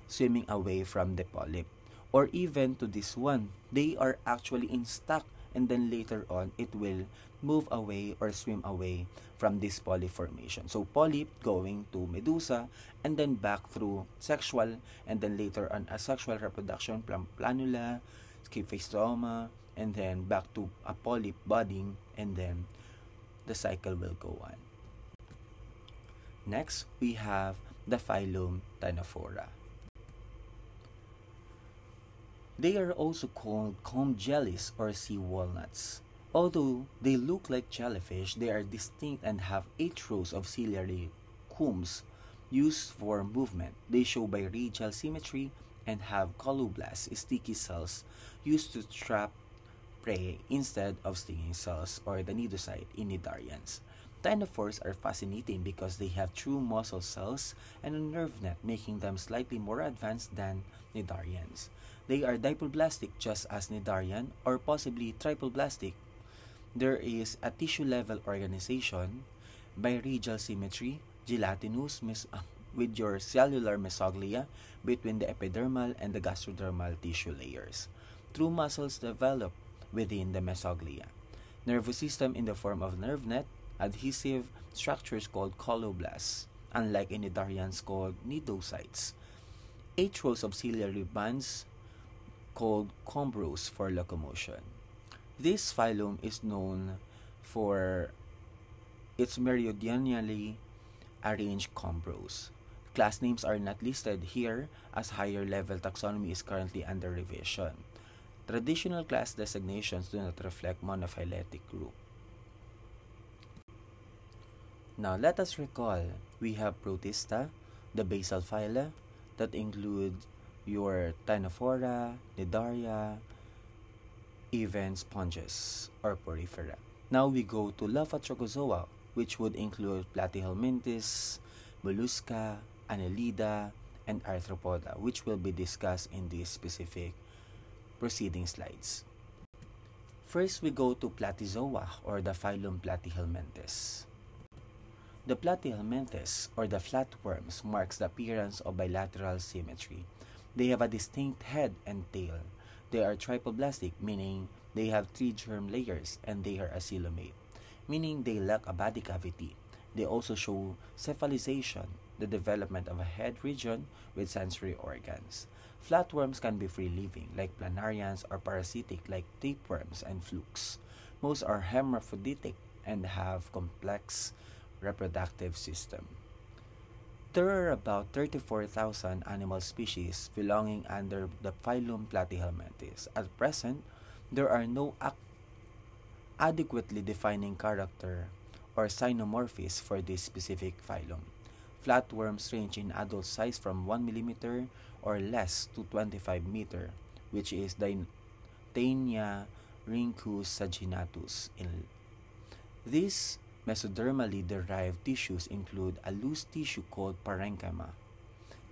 swimming away from the polyp. Or even to this one, they are actually in stuck, and then later on it will move away or swim away from this polyp formation. So polyp going to medusa, and then back through sexual, and then later on asexual reproduction from planula, scyphistoma, and then back to a polyp budding, and then the cycle will go on. Next, we have the phylum Ctenophora. They are also called comb jellies or sea walnuts. Although they look like jellyfish, they are distinct and have 8 rows of ciliary combs used for movement. They show biradial symmetry and have coloblasts, sticky cells used to trap prey instead of stinging cells, or the cnidocyte in cnidarians. Ctenophores are fascinating because they have true muscle cells and a nerve net, making them slightly more advanced than cnidarians. They are diploblastic just as cnidarian, or possibly triploblastic. There is a tissue-level organization, biradial symmetry, gelatinous with your cellular mesoglea between the epidermal and the gastrodermal tissue layers. True muscles develop within the mesoglea. Nervous system in the form of nerve net, adhesive structures called coloblasts, unlike cnidarians called cnidocytes. 8 rows of ciliary bands called comb rows for locomotion. This phylum is known for its meridionally arranged comb rows. Class names are not listed here as higher level taxonomy is currently under revision. Traditional class designations do not reflect monophyletic group. Now let us recall, we have Protista, the basal phyla that include your Ctenophora, Cnidaria, even sponges or porifera. Now we go to Lophotrochozoa, which would include Platyhelminthes, Mollusca, Annelida, and Arthropoda, which will be discussed in these specific preceding slides. First, we go to Platyzoa, or the phylum Platyhelminthes. The Platyhelminthes, or the flatworms, marks the appearance of bilateral symmetry. They have a distinct head and tail. They are triploblastic, meaning they have 3 germ layers, and they are acoelomate, meaning they lack a body cavity. They also show cephalization, the development of a head region with sensory organs. Flatworms can be free-living, like planarians, or parasitic, like tapeworms and flukes. Most are hermaphroditic and have complex reproductive system. There are about 34,000 animal species belonging under the phylum Platyhelminthes. At present, there are no adequately defining character or cynomorphisms for this specific phylum. Flatworms range in adult size from 1 mm or less to 25 meter, which is Taenia rhynchus saginatus. These mesodermally derived tissues include a loose tissue called parenchyma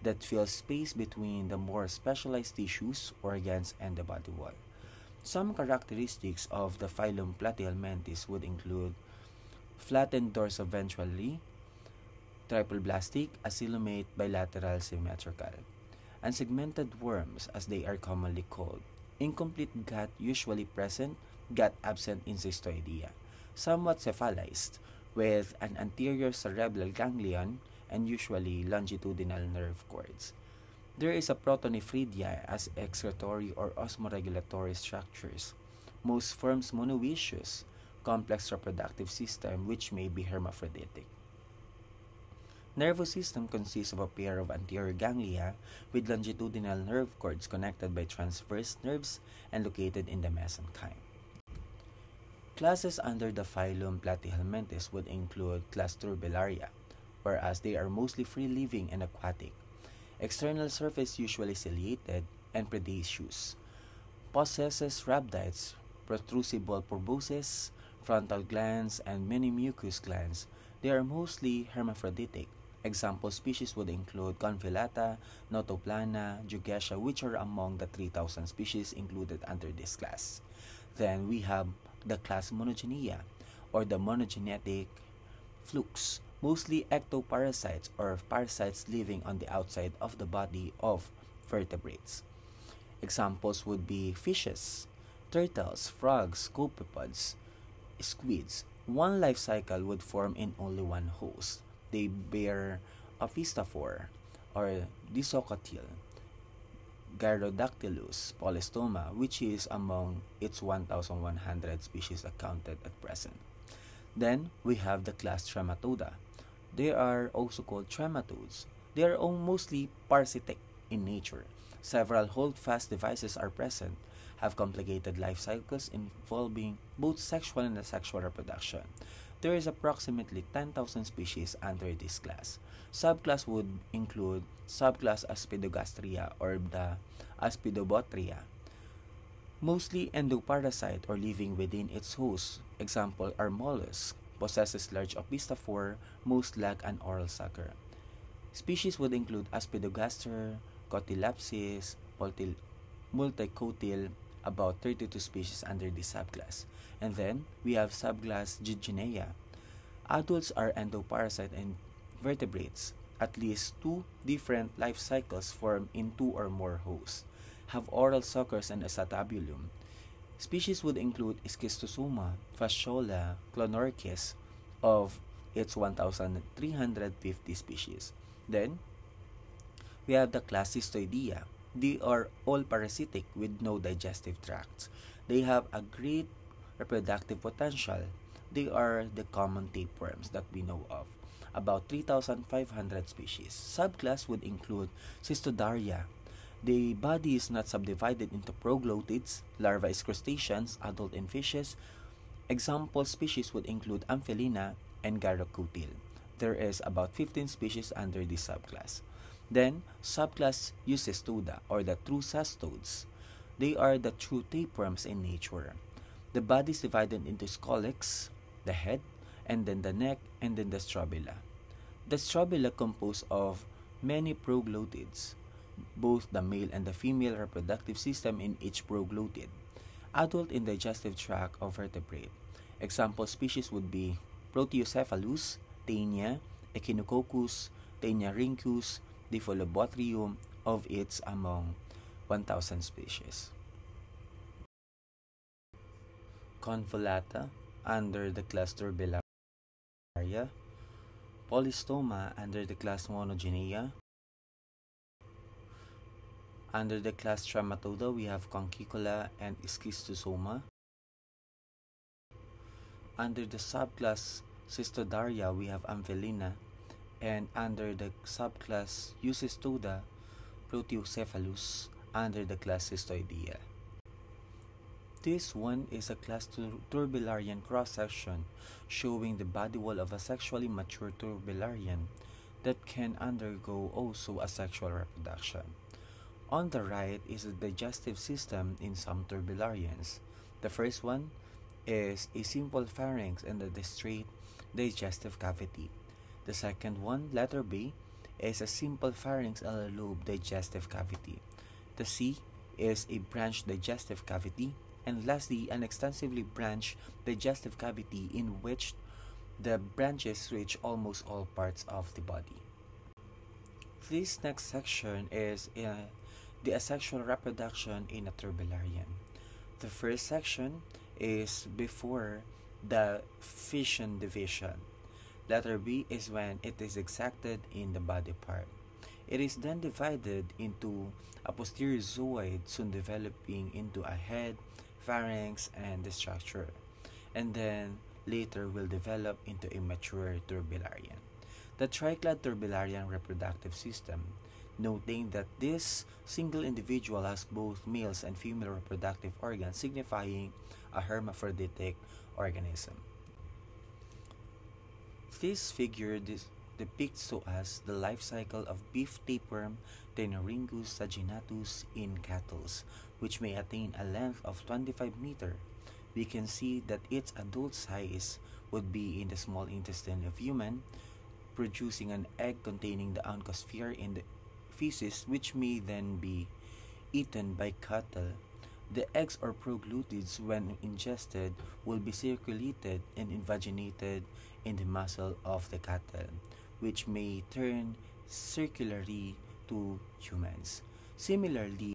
that fills space between the more specialized tissues, organs, and the body wall. Some characteristics of the phylum Platyhelminthes would include flattened dorsoventrally, triploblastic, acoelomate, bilateral symmetrical, and segmented worms as they are commonly called. Incomplete gut usually present, gut absent in cystoidea. Somewhat cephalized, with an anterior cerebral ganglion and usually longitudinal nerve cords. There is a protonephridia as excretory or osmoregulatory structures. Most forms monoecious, complex reproductive system which may be hermaphroditic. Nervous system consists of a pair of anterior ganglia with longitudinal nerve cords connected by transverse nerves and located in the mesenchyme. Classes under the phylum Platyhelminthes would include class Turbellaria, whereas they are mostly free-living and aquatic. External surface usually ciliated and predaceous. Possesses rhabdites, protrusible proboscis, frontal glands, and many mucous glands. They are mostly hermaphroditic. Example species would include Confelata, Notoplana, Jugestia, which are among the 3,000 species included under this class. Then we have the class Monogenea, or the monogenetic flukes, mostly ectoparasites or parasites living on the outside of the body of vertebrates. Examples would be fishes, turtles, frogs, copepods, squids. One life cycle would form in only one host. They bear ophistophore or disocotyl, Gyrodactylus polystoma, which is among its 1,100 species accounted at present. Then we have the class Trematoda. They are also called trematodes. They are mostly parasitic in nature. Several hold-fast devices are present, have complicated life cycles involving both sexual and asexual reproduction. There is approximately 10,000 species under this class. Subclass would include subclass Aspidogastria or the Aspidobotria, mostly endoparasite or living within its host. Example are mollusks, possesses large opisthophore, most lack an oral sucker. Species would include Aspidogaster, Cotylepsis, Multicotyl, about 32 species under this subclass. And then we have subclass Gyginea. Adults are endoparasite and vertebrates. At least two different life cycles form in two or more hosts, have oral suckers and acetabulum. Species would include Schistosoma, Fasciola, Clonorchis of its 1,350 species. Then, we have the class Cystoidea. They are all parasitic with no digestive tracts. They have a great reproductive potential. They are the common tapeworms that we know of, about 3,500 species. Subclass would include Cystodaria. The body is not subdivided into proglottids, larvae is crustaceans, adult in fishes. Example species would include Amphelina and Gyrocotyl. There is about 15 species under this subclass. Then, subclass Eucystoda or the true cestodes. They are the true tapeworms in nature. The body is divided into scolex, the head, and then the neck, and then the strobila. The strobila composed of many proglottids, both the male and the female reproductive system in each proglottid. Adult in digestive tract of vertebrate. Example species would be Proteocephalus, Taenia, Echinococcus, Taenia rhynchus, Diphalobothrium of its among 1,000 species. Convolata under the class Turbellaria, Polystoma under the class Monogenea. Under the class Trematoda, we have Conchicola and Schistosoma. Under the subclass Cystodaria, we have Amphelina. And under the subclass Eucystoda, Proteocephalus, under the class Cystoidea. This one is a class Turbellarian cross-section showing the body wall of a sexually mature Turbellarian that can undergo also asexual reproduction. On the right is the digestive system in some Turbellarians. The first one is a simple pharynx and the straight digestive cavity. The second one, letter B, is a simple pharynx and a lobe digestive cavity. The C is a branched digestive cavity. And lastly, an extensively branched digestive cavity in which the branches reach almost all parts of the body. This next section is the asexual reproduction in a Turbellarian. The first section is before the fission division. Letter B is when it is exacted in the body part. It is then divided into a posterior zooid, soon developing into a head, pharynx, and the structure, and then later will develop into a mature Turbellarian. The triclad Turbellarian reproductive system, noting that this single individual has both males and female reproductive organs, signifying a hermaphroditic organism. This figure depicts to us the life cycle of beef tapeworm Taeniorhynchus saginatus in cattle, which may attain a length of 25 meters. We can see that its adult size would be in the small intestine of human, producing an egg containing the oncosphere in the feces, which may then be eaten by cattle. The eggs or proglutids, when ingested, will be circulated and invaginated in the muscle of the cattle, which may turn circularly to humans. Similarly,